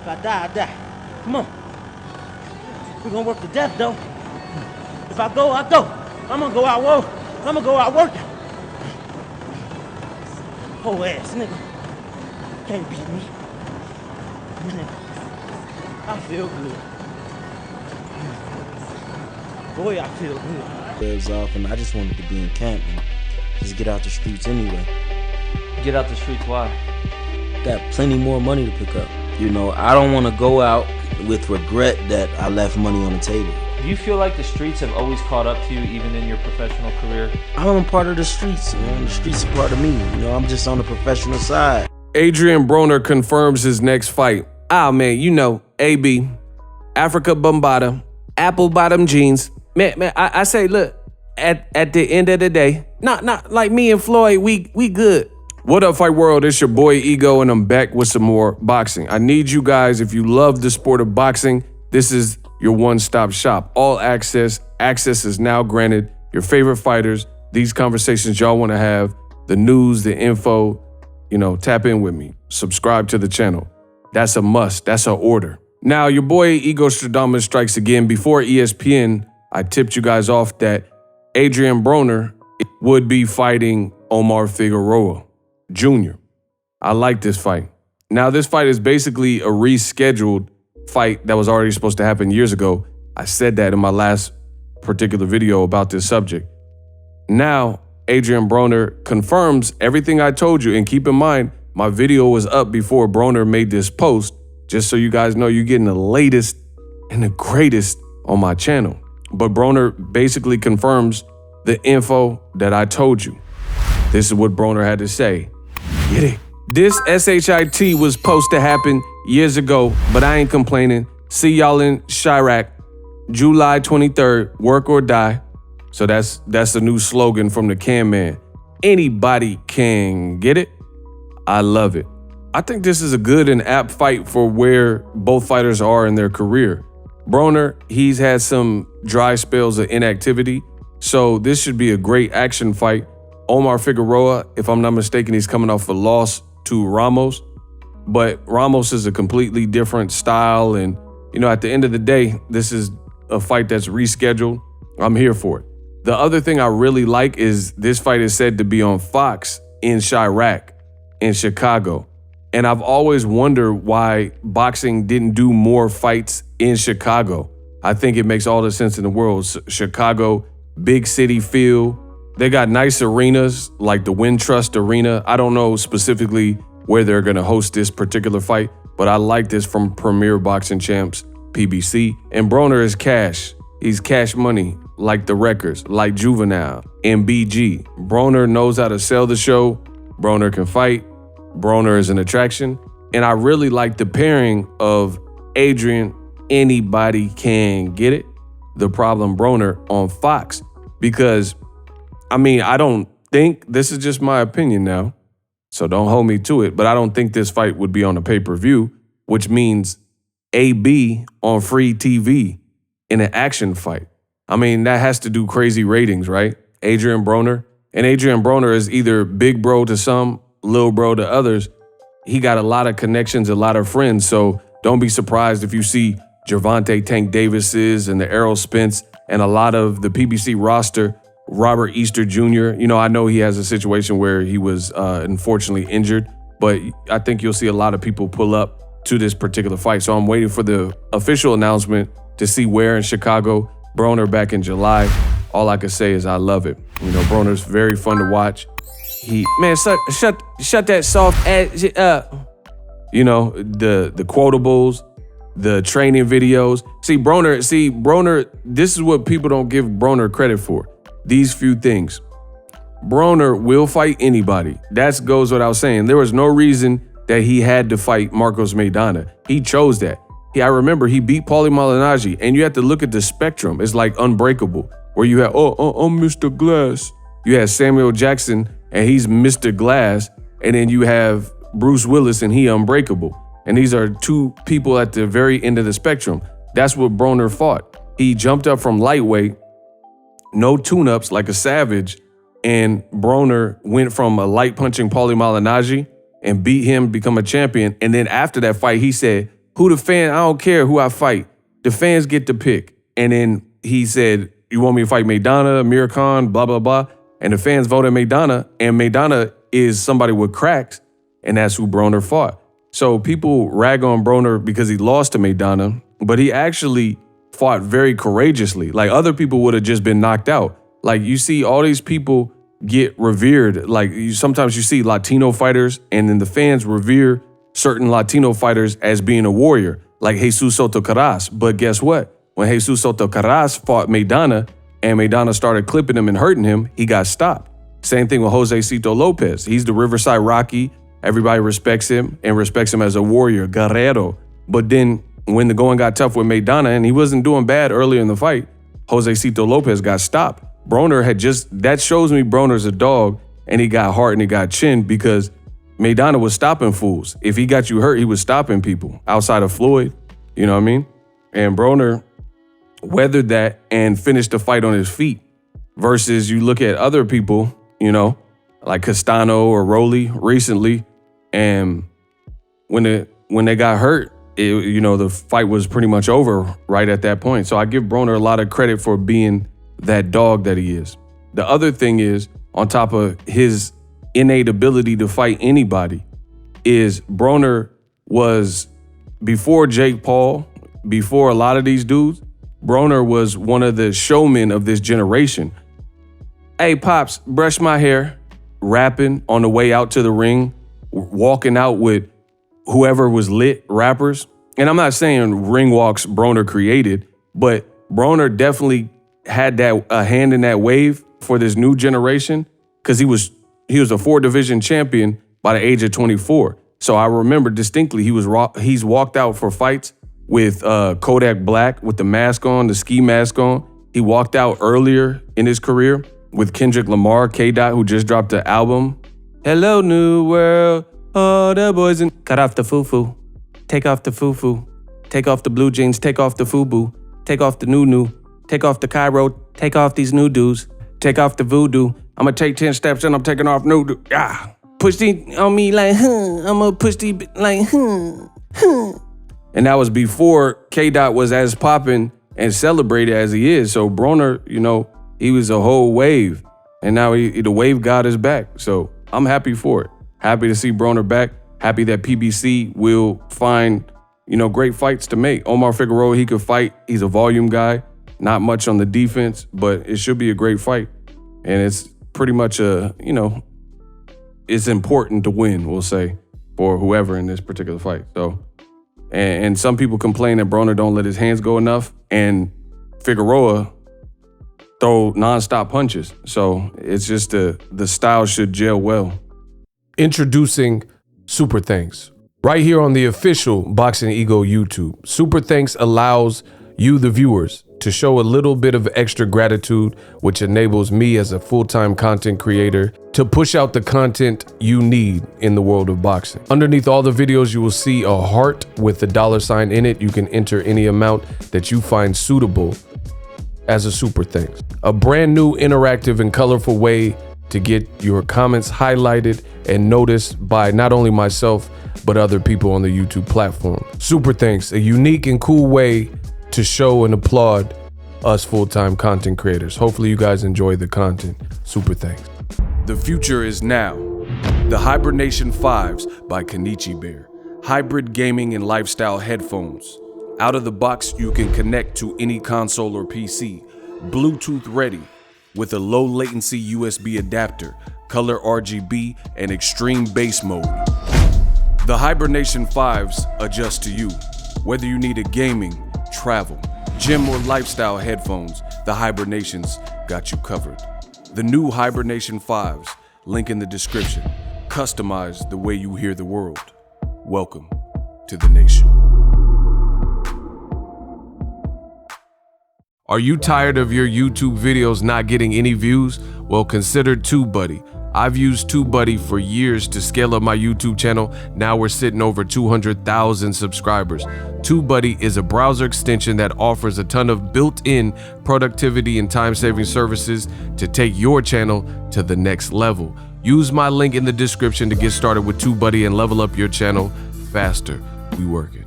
If I die, I die. Come on. We're gonna work to death, though. If I go, I go. I'm gonna go out working. I'm gonna go out working. Whole ass nigga. Can't beat me. I feel good. Boy, I feel good. Gloves off, and I just wanted to be in camp and just get out the streets anyway. Get out the streets, why? Got plenty more money to pick up. You know, I don't want to go out with regret that I left money on the table. Do you feel like the streets have always caught up to you, even in your professional career? I'm a part of the streets, man. The streets are part of me. You know, I'm just on the professional side. Adrien Broner confirms his next fight. Ah, man, you know, AB, Africa Bombada, apple bottom jeans. Man, I say, look, at the end of the day, not like me and Floyd, we good. What up, Fight World? It's your boy Ego, and I'm back with some more boxing. I need you guys, if you love the sport of boxing, this is your one-stop shop. All access. Access is now granted. Your favorite fighters, these conversations y'all want to have, the news, the info, you know, tap in with me. Subscribe to the channel. That's a must. That's an order. Now, your boy Ego Stradamus strikes again. Before ESPN, I tipped you guys off that Adrien Broner would be fighting OMAR Figueroa Jr. I like this fight. Now, this fight is basically a rescheduled fight that was already supposed to happen years ago. I said that in my last particular video about this subject. Now, Adrien Broner confirms everything I told you. And keep in mind, my video was up before Broner made this post, just so you guys know you're getting the latest and the greatest on my channel. But Broner basically confirms the info that I told you. This is what Broner had to say. Get it? This SHIT was supposed to happen years ago, but I ain't complaining. See y'all in Chirac, July 23rd, work or die. So that's the new slogan from the Can Man. Anybody can get it. I love it. I think this is a good and apt fight for where both fighters are in their career. Broner, he's had some dry spells of inactivity, so this should be a great action fight. Omar Figueroa, if I'm not mistaken, he's coming off a loss to Ramos, but Ramos is a completely different style, and you know, at the end of the day, this is a fight that's rescheduled. I'm here for it. The other thing I really like is this fight is said to be on Fox in Chirac in Chicago. And I've always wondered why boxing didn't do more fights in Chicago. I think it makes all the sense in the world. Chicago, big city feel. They got nice arenas like the Wintrust Arena. I don't know specifically where they're going to host this particular fight, but I like this from Premier Boxing Champs, PBC. And Broner is cash. He's cash money, like the records, like Juvenile, MBG. Broner knows how to sell the show. Broner can fight. Broner is an attraction. And I really like the pairing of Adrien, anybody can get it, the problem Broner on Fox. Because, I mean, I don't think, this is just my opinion now, so don't hold me to it, but I don't think this fight would be on a pay-per-view, which means AB on free TV in an action fight. I mean, that has to do crazy ratings, right? Adrien Broner. And Adrien Broner is either big bro to some, little bro to others. He got a lot of connections, a lot of friends, so don't be surprised if you see Gervonta Tank Davises and the Errol Spence and a lot of the PBC roster, Robert Easter Jr. You know, I know he has a situation where he was unfortunately injured, but I think you'll see a lot of people pull up to this particular fight. So I'm waiting for the official announcement to see where in Chicago. Broner back in July. All I can say is I love it. You know, Broner's very fun to watch. Man, shut that soft ass up. You know, the quotables, the training videos. See, Broner, this is what people don't give Broner credit for. These few things. Broner will fight anybody. That goes without saying. There was no reason that he had to fight Marcos Maidana. He chose that. I remember he beat Paulie Malignaggi, and you have to look at the spectrum. It's like Unbreakable, where you have, I'm Mr. Glass. You have Samuel Jackson, and he's Mr. Glass, and then you have Bruce Willis, and he Unbreakable. And these are two people at the very end of the spectrum. That's what Broner fought. He jumped up from lightweight, no tune-ups, like a savage, and Broner went from a light punching Paulie Malignaggi and beat him, become a champion. And then after that fight, he said, who the fan, I don't care who I fight. The fans get to pick. And then he said, you want me to fight Maidana, Amir Khan, blah, blah, blah. And the fans voted Maidana, and Maidana is somebody with cracks, and that's who Broner fought. So people rag on Broner because he lost to Maidana, but he actually fought very courageously. Like, other people would have just been knocked out. Like, you see all these people get revered. Like, sometimes you see Latino fighters, and then the fans revere certain Latino fighters as being a warrior, like Jesus Soto Caras. But guess what? When Jesus Soto Caras fought Maidana, and Maidana started clipping him and hurting him, he got stopped. Same thing with Jose Cito Lopez. He's the Riverside Rocky. Everybody respects him and respects him as a warrior, guerrero. But then when the going got tough with Maidana, and he wasn't doing bad earlier in the fight, Jose Cito Lopez got stopped. Broner that shows me Broner's a dog, and he got heart and he got chin, because Maidana was stopping fools. If he got you hurt, he was stopping people outside of Floyd. You know what I mean? And Broner weathered that and finished the fight on his feet. Versus you look at other people, you know, like Castano or Rolly recently, and when they got hurt, the fight was pretty much over right at that point. So I give Broner a lot of credit for being that dog that he is. The other thing is, on top of his innate ability to fight anybody, is Broner was, before Jake Paul, before a lot of these dudes, Broner was one of the showmen of this generation. Hey, Pops, brush my hair, rapping on the way out to the ring, walking out with whoever was lit rappers. And I'm not saying ring walks Broner created, but Broner definitely had a hand in that wave for this new generation, because he was a 4-division champion by the age of 24. So I remember distinctly he's walked out for fights with Kodak Black with the mask on, the ski mask on. He walked out earlier in his career with Kendrick Lamar, K-Dot, who just dropped the album. Hello, New World. All the boys in. Cut off the foo-foo. Take off the foo-foo. Take off the blue jeans. Take off the FUBU. Take off the new. Take off the Cairo. Take off these new dudes. Take off the voodoo. I'm going to take 10 steps and I'm taking off new dude. Push these on me like, I'm going to push these like, And that was before K-Dot was as popping and celebrated as he is. So Broner, he was a whole wave. And now the wave god is back. So I'm happy for it. Happy to see Broner back. Happy that PBC will find, great fights to make. Omar Figueroa, he could fight. He's a volume guy. Not much on the defense, but it should be a great fight. And it's pretty much it's important to win, we'll say, for whoever in this particular fight. So, and some people complain that Broner don't let his hands go enough, and Figueroa throw nonstop punches. So it's just the style should gel well. Introducing Super Thanks. Right here on the official Boxing Ego YouTube. Super Thanks allows you, the viewers, to show a little bit of extra gratitude, which enables me as a full-time content creator to push out the content you need in the world of boxing. Underneath all the videos, you will see a heart with a $sign in it. You can enter any amount that you find suitable as a super thanks. A brand new interactive and colorful way to get your comments highlighted and noticed by not only myself, but other people on the YouTube platform. Super thanks, a unique and cool way to show and applaud us full-time content creators. Hopefully you guys enjoy the content. Super thanks. The future is now. The Hibernation 5s by Kenichi Bear. Hybrid gaming and lifestyle headphones. Out of the box, you can connect to any console or PC. Bluetooth ready with a low latency USB adapter, color RGB, and extreme bass mode. The Hibernation 5s adjust to you. Whether you need a gaming, travel, gym, or lifestyle headphones, the Hibernations got you covered. The new Hibernation 5s, link in the description. Customize the way you hear the world. Welcome to the nation. Are you tired of your YouTube videos not getting any views? Well, consider TubeBuddy. I've used TubeBuddy for years to scale up my YouTube channel. Now we're sitting over 200,000 subscribers. TubeBuddy is a browser extension that offers a ton of built-in productivity and time-saving services to take your channel to the next level. Use my link in the description to get started with TubeBuddy and level up your channel faster. We working.